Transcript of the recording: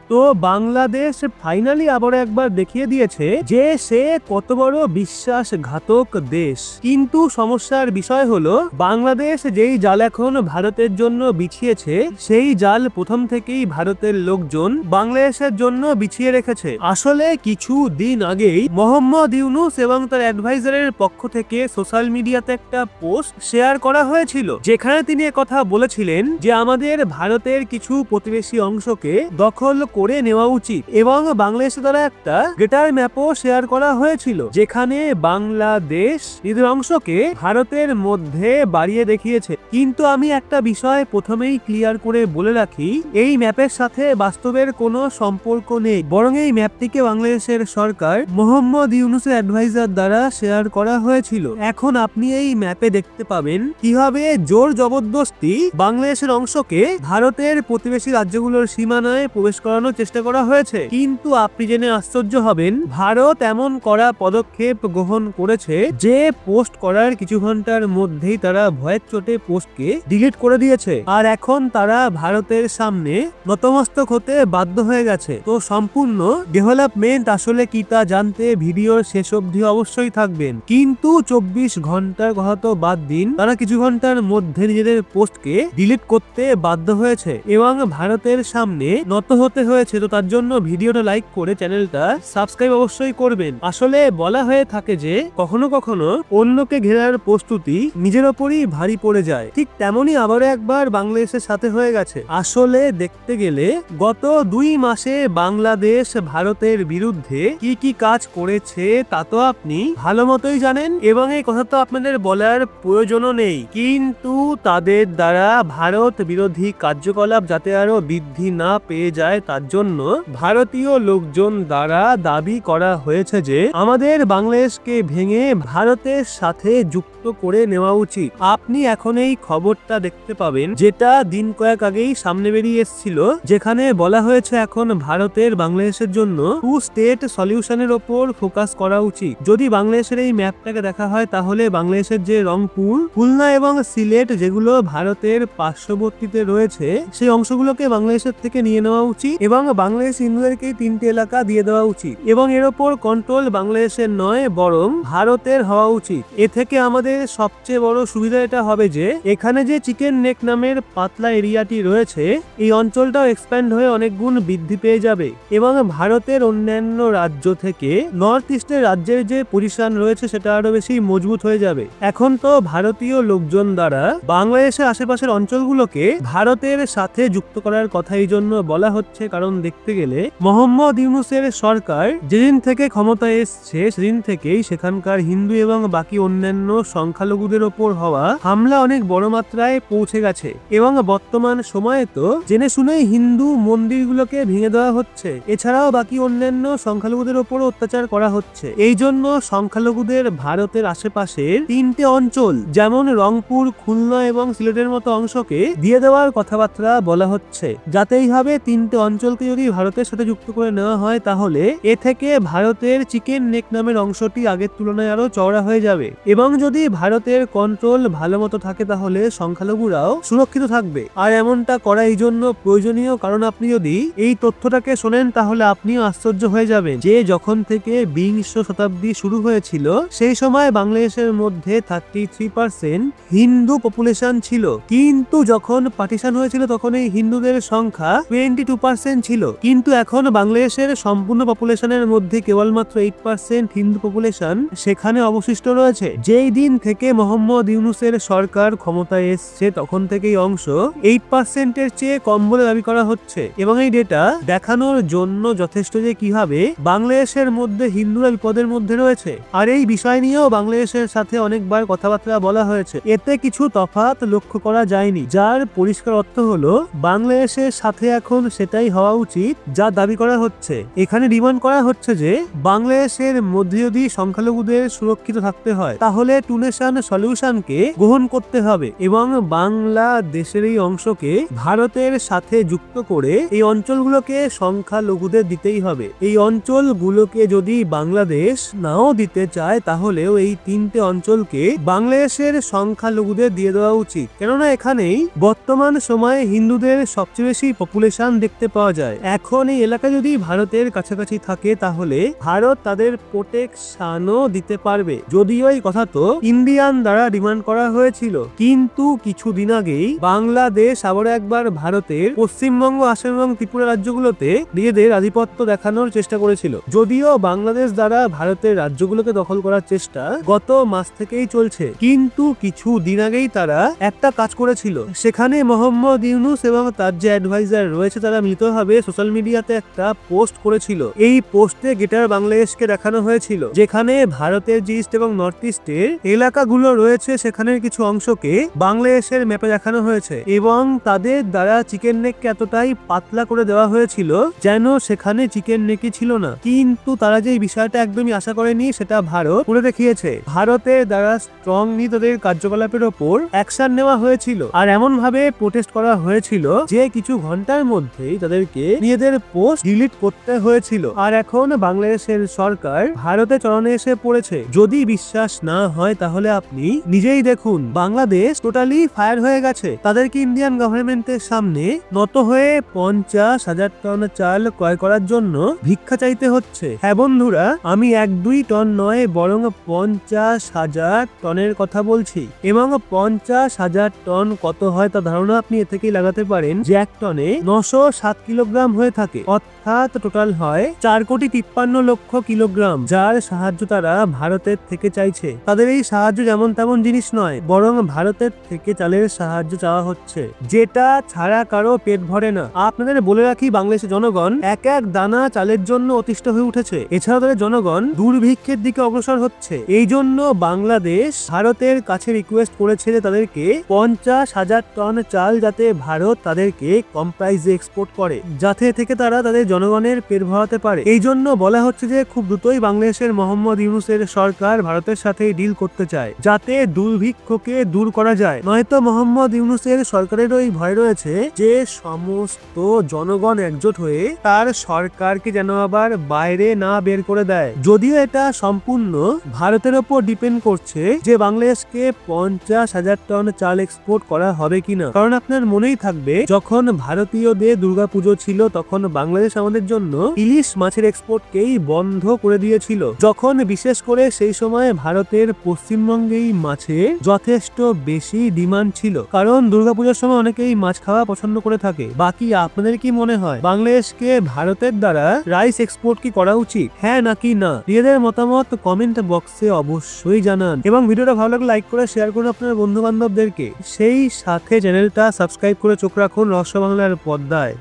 তো বাংলাদেশ ফাইনালি আবার একবার দেখিয়ে দিয়েছে যে সে কত বড় বিশ্বাসঘাতক দেশ। কিন্তু সমস্যার বিষয় হলো বাংলাদেশ যেই জাল এখন ভারতের জন্য বিছিয়েছে সেই জাল প্রথম থেকেই ভারতের লোকজন বাংলাদেশের জন্য বিছিয়ে রেখেছে। আসলে কিছু দিন আগেই মোহাম্মদ ইউনূস এবং তার অ্যাডভাইজারের পক্ষ থেকে সোশ্যাল মিডিয়াতে একটা পোস্ট শেয়ার করা হয়েছিল, যেখানে তিনি কথা বলেছিলেন যে আমাদের ভারতের কিছু প্রতিবেশী অংশকে দখল করে নেওয়া উচিত, এবং বাংলাদেশের দ্বারা একটা গ্রেটার ম্যাপও শেয়ার করা হয়েছিল যেখানে বাংলাদেশ নিজের অংশকে ভারতের মধ্যে বাড়িয়ে দেখিয়েছে। কিন্তু আমি একটা বিষয় প্রথমেই ক্লিয়ার করে বলে রাখি, এই ম্যাপের সাথে বাস্তবের কোনো সম্পর্ক নেই, বরং এই ম্যাপটিকে বাংলাদেশের সরকার মোহাম্মদ ইউনূসের অ্যাডভাইজার দ্বারা শেয়ার করা হয়েছিল। এখন আপনি এই ম্যাপে দেখতে পাবেন কিভাবে জোর জবরদস্তি বাংলাদেশের অংশকে ভারতের প্রতিবেশী রাজ্যগুলোর সীমানায় প্রবেশ করানোর চেষ্টা করা হয়েছে। কিন্তু আপনি জেনে আশ্চর্য হবেন, ভারত এমন কড়া পদক্ষেপ গ্রহণ করেছে যে পোস্ট করার কিছু ঘন্টার মধ্যেই তারা ভয়ের চোটে পোস্টকে ডিলিট করে দিয়েছে, আর এখন তারা ভারতের সামনে নতমস্তক হতে বাধ্য হয়ে গেছে। তো সম্পূর্ণ ডেভেলপমেন্ট আসলে কি তা জানতে ভিডিওর শেষ অবধি অবশ্যই থাকবেন। কিন্তু 24 ঘন্টার কথা তো বাদ দিন, তারা কিছু ঘন্টার মধ্যে নিজেদের পোস্টকে ডিলিট করতে বাধ্য হয়েছে এবং ভারতের সামনে নত হতে হয়েছে। তো তার জন্য ভিডিওটা লাইক করে চ্যানেলটা সাবস্ক্রাইব অবশ্যই করবেন। আসলে বলা হয়ে থাকে যে কখনো কখনো অন্যকে ঘেরার প্রস্তুতি নিজের ওপরই ভারী পড়ে যায়, ঠিক তেমনই আবারও একবার বাংলাদেশের সাথে হয়ে গেছে। আসলে দেখতে গেলে গত 2 মাসে বাংলাদেশ ভারতের বিরুদ্ধে কি কি কাজ করেছে তা তো আপনি ভালো মতোই জানেন, এবং এই কথা তো আপনাদের বলার প্রয়োজনও নেই। কিন্তু তাদের দ্বারা ভারত বিরোধী কার্যকলাপ যাতে আরো বৃদ্ধি না পেয়ে যায় তার জন্য ভারতীয় লোকজন দ্বারা দাবি করা হয়েছে যে আমাদের বাংলাদেশকে ভেঙে ভারতের সাথে যুক্ত করে নেওয়া উচিত। আপনি এখন এই খবরটা দেখতে পাবেন যেটা দিন কয়েক আগেই সামনে বেরিয়ে এসেছিল, যেখানে বলা হয়েছে এখন ভারতের বাংলাদেশের জন্য 2 স্টেট সলিউশনের ওপর ফোকাস করা উচিত। যদি বাংলাদেশের এই ম্যাপটাকে দেখা হয় তাহলে বাংলাদেশের যে রংপুর, খুলনা এবং সিলেট যেগুলো ভারতের পার্শ্ববর্তীতে রয়েছে সেই অংশগুলোকে বাংলাদেশের থেকে নিয়ে নেওয়া উচিত এবং বাংলাদেশ হিন্দুদেরকে 3টে এলাকা দিয়ে দেওয়া উচিত, এবং এর ওপর কন্ট্রোল বাংলাদেশের নয় বরং ভারতের হওয়া উচিত। এ থেকে আমাদের সবচেয়ে বড় সুবিধা এটা হবে যে এখানে যে চিকেন নেক নামের পাতলা এরিয়াটি রয়েছে এই অঞ্চলটাও এক্সপ্যান্ড হয়ে অনেক গুণ বৃদ্ধি পেয়ে যাবে, এবং ভারতের অন্যান্য রাজ্য থেকে নর্থ ইস্টের রাজ্যের যে পজিশন রয়েছে সেটা আরো বেশি মজবুত হয়ে যাবে। এখন তো ভারতীয় লোকজন দ্বারা বাংলাদেশের আশেপাশের অঞ্চলগুলোকে ভারতের সাথে যুক্ত করার কথা এই জন্য বলা হচ্ছে, কারণ দেখতে গেলে মোহাম্মদ ইউনূসের সরকার যেদিন থেকে ক্ষমতায় এসছে সেদিন থেকেই সেখানকার হিন্দু এবং বাকি অন্যান্য সংখ্যালঘুদের ওপর হওয়া হামলা অনেক বড় মাত্রায় পৌঁছে গেছে, এবং বর্তমান সময়ে তো জেনে শুনেই হিন্দু মন্দিরগুলোকে ভেঙে দেওয়া হচ্ছে। এছাড়াও বাকি অন্যান্য সংখ্যালঘুদের ওপর অত্যাচার করা হচ্ছে। এই জন্য সংখ্যালঘুদের ভারতের আশেপাশের 3টে অঞ্চল যেমন রংপুর, খুলনা এবং সিলেটের মতো অংশকে দিয়ে দেওয়ার কথাবার্তা বলা হচ্ছে, যাতে এইভাবে 3টে অঞ্চলকে যদি ভারতের সাথে যুক্ত করে নেওয়া হয় তাহলে এ থেকে ভারতের চিকেন নেক নামের অংশটি আগের তুলনায় আরো চওড়া হয়ে যাবে, এবং যদি ভারতের কন্ট্রোল ভালো মতো থাকে তাহলে সংখ্যালঘুরাও সুরক্ষিত থাকবে। আর এমনটা করা এই জন্য প্রয়োজনীয় কারণ আপনি যদি এই তথ্যটাকে শোনেন তাহলে আপনিও আশ্চর্য হয়ে যাবেন যে যখন থেকে 20 শতাব্দী শুরু হয়েছিল সেই সময় বাংলাদেশের মধ্যে 33% হিন্দু পপুলেশন ছিল, কিন্তু যখন পার্টিশন হয়েছিল তখন এই হিন্দুদের সংখ্যা 22% ছিল। কিন্তু এখন বাংলাদেশের সম্পূর্ণ পপুলেশনের মধ্যে কেবলমাত্র 8% হিন্দু পপুলেশন সেখানে অবশিষ্ট রয়েছে। যেই দিন থেকে মোহাম্মদ ইউনূসের সরকার ক্ষমতায় এসছে তখন থেকে এই অংশ 8%-এর চেয়ে কম বলে দাবি করা হচ্ছে, এবং এই ডেটা দেখানোর জন্য যথেষ্ট যে কিভাবে বাংলাদেশের মধ্যে হিন্দুরা বিপদের মধ্যে রয়েছে। আর এই বিষয় নিয়েও বাংলাদেশের সাথে অনেকবার কথাবার্তা বলা হয়েছে, এতে কিছু তফাৎ লক্ষ্য করা যায়নি, যার পরিষ্কার অর্থ হলো বাংলাদেশের সাথে এখন সেটাই হওয়া উচিত যা দাবি করা হচ্ছে। এখানে ডিমান্ড করা হচ্ছে যে বাংলাদেশের মধ্যে যদি সংখ্যালঘুদের সুরক্ষিত থাকতে হয় তাহলে 2 কম্বিনেশন সলিউশনকে গ্রহণ করতে হবে এবং বাংলাদেশের এই অংশকে ভারতের সাথে যুক্ত করে এই অঞ্চলগুলোকে সংখ্যালঘুদের দিতেই হবে। এই অঞ্চলগুলোকে যদি বাংলাদেশ নাও দিতে চায় তাহলেও এই 3টে অঞ্চলকে বাংলাদেশের সংখ্যালঘুদের দিয়ে দেওয়া উচিত, কেননা এখানেই বর্তমান সময়ে হিন্দুদের সবচেয়ে বেশি পপুলেশন দেখতে পাওয়া যায়। এখন এই এলাকা যদি ভারতের কাছাকাছি থাকে তাহলে ভারত তাদের প্রোটেকশনও দিতে পারবে। যদিও এই কথা তো ইন্ডিয়ান দ্বারা ডিমান্ড করা হয়েছিল, কিন্তু কিছুদিন আগেই বাংলাদেশ আবার একবার ভারতের পশ্চিমবঙ্গ, আসাম এবং ত্রিপুরা রাজ্যগুলোতে নিজেদের আধিপত্য দেখানোর চেষ্টা করেছিল। যদিও বাংলাদেশ দ্বারা ভারতের রাজ্যগুলোকে দখল করার চেষ্টা গত মাস থেকেই চলছে, কিন্তু কিছু দিন আগেই তারা একটা কাজ করেছিল। সেখানে মোহাম্মদ ইউনূস এবং তার যে অ্যাডভাইজার রয়েছে তারা মিলিতভাবে সোশ্যাল মিডিয়াতে একটা পোস্ট করেছিল। এই পোস্টে গ্রেটার বাংলাদেশকে দেখানো হয়েছিল, যেখানে ভারতের যে ইস্ট এবং নর্থ ইস্টের এলাকাগুলো রয়েছে সেখানের কিছু অংশকে বাংলাদেশের ম্যাপে দেখানো হয়েছে এবং তাদের দ্বারা চিকেন নেককে এতটাই পাতলা করে দেওয়া হয়েছিল যেন সেখানে চিকেন নেকই ছিল না। কিন্তু তারা যে বিষয়টা একদমই আশা করেনি সেটা ভারত করে দেখিয়েছে। ভারতের দ্বারা স্ট্রংলি তাদের কার্যকলাপের ওপর অ্যাকশন নেওয়া হয়েছিল আর এমন ভাবে প্রোটেস্ট করা হয়েছিল যে কিছু ঘন্টার মধ্যেই তাদেরকে নিজেদের পোস্ট ডিলিট করতে হয়েছিল। আর এখন বাংলাদেশের সরকার ভারতের চরণে এসে পড়েছে। যদি বিশ্বাস না হয় তাহলে আপনি নিজেই দেখুন, বাংলাদেশ টোটালি ফায়ার হয়ে গেছে। তাদেরকে ইন্ডিয়ান গভর্নমেন্টের সামনে নত হয়ে 50,000 টন চাল ক্রয় করার জন্য ভিক্ষা চাইতে হচ্ছে। হ্যাঁ বন্ধুরা, আমি 1-2 টন নয় বরং 50,000 টনের কথা বলছি এবং 50,000 টন কত হয় তা ধারণা আপনি এ থেকেই লাগাতে পারেন যে 1 টনে 907 কিলোগ্রাম হয়ে থাকে, অর্থাৎ টোটাল হয় 4,53,00,000 কিলোগ্রাম, যার সাহায্য তারা ভারতের থেকে চাইছে। তাদের এই সাহায্য যেমন তেমন জিনিস নয়, বরং ভারতের থেকে চালের সাহায্য চাওয়া হচ্ছে, যেটা ছাড়া কারো পেট ভরে না। আপনাদের বলে রাখি, বাংলাদেশের জনগণ এক এক দানা চালের জন্য অতিষ্ঠ হয়ে উঠেছে। এছাড়াও তাদের জনগণ দুর্ভিক্ষের দিকে অগ্রসর হচ্ছে। এই জন্য বাংলাদেশ ভারতের কাছে রিকোয়েস্ট করেছে যে তাদেরকে 50,000 টন চাল যাতে ভারত তাদেরকে কম প্রাইসে এক্সপোর্ট করে, যাতে থেকে তারা তাদের জনগণের পেট ভরাতে পারে। এই জন্য বলা হচ্ছে যে খুব দ্রুতই বাংলাদেশের মোহাম্মদ ইউনূসের সরকার ভারতের সাথে ডিল করতে চায়, যাতে দুর্ভিক্ষকে দূর করা যায়। নয়তো মোহাম্মদ ইউনূসের সরকারের ওই ভয় রয়েছে যে সমস্ত জনগণ একজোট হয়ে তার সরকারকে যেন আবার বাইরে না বের করে দেয়। যদিও এটা সম্পূর্ণ ভারতের ওপর ডিপেন্ড করছে যে বাংলাদেশকে 50,000 টন চাল এক্সপোর্ট করা হবে কিনা। কারণ আপনার মনেই থাকবে, যখন ভারতীয়দের দুর্গাপুজো ছিল তখন বাংলাদেশ আমাদের জন্য ইলিশ মাছের এক্সপোর্টকেই বন্ধ করে দিয়েছিল, যখন বিশেষ করে সেই সময় ভারতের পশ্চিমবঙ্গেই মাছের যথেষ্ট বেশি ডিমান্ড ছিল, কারণ দুর্গাপূজার সময় অনেকেই মাছ খাওয়া পছন্দ করে থাকে। বাকি আপনাদের কি মনে হয়, বাংলাদেশকে ভারতের দ্বারা রাইস এক্সপোর্ট কি করা উচিত, হ্যাঁ নাকি না? নিজেদের মতামত কমেন্ট বক্সে অবশ্যই জানান এবং ভিডিওটা ভালো লাগলে লাইক করে শেয়ার করুন আপনার বন্ধু বান্ধবদেরকে। সেই সাথে চ্যানেলটা সাবস্ক্রাইব করে চোখ রাখুন রহস্য বাংলার পর্দায়।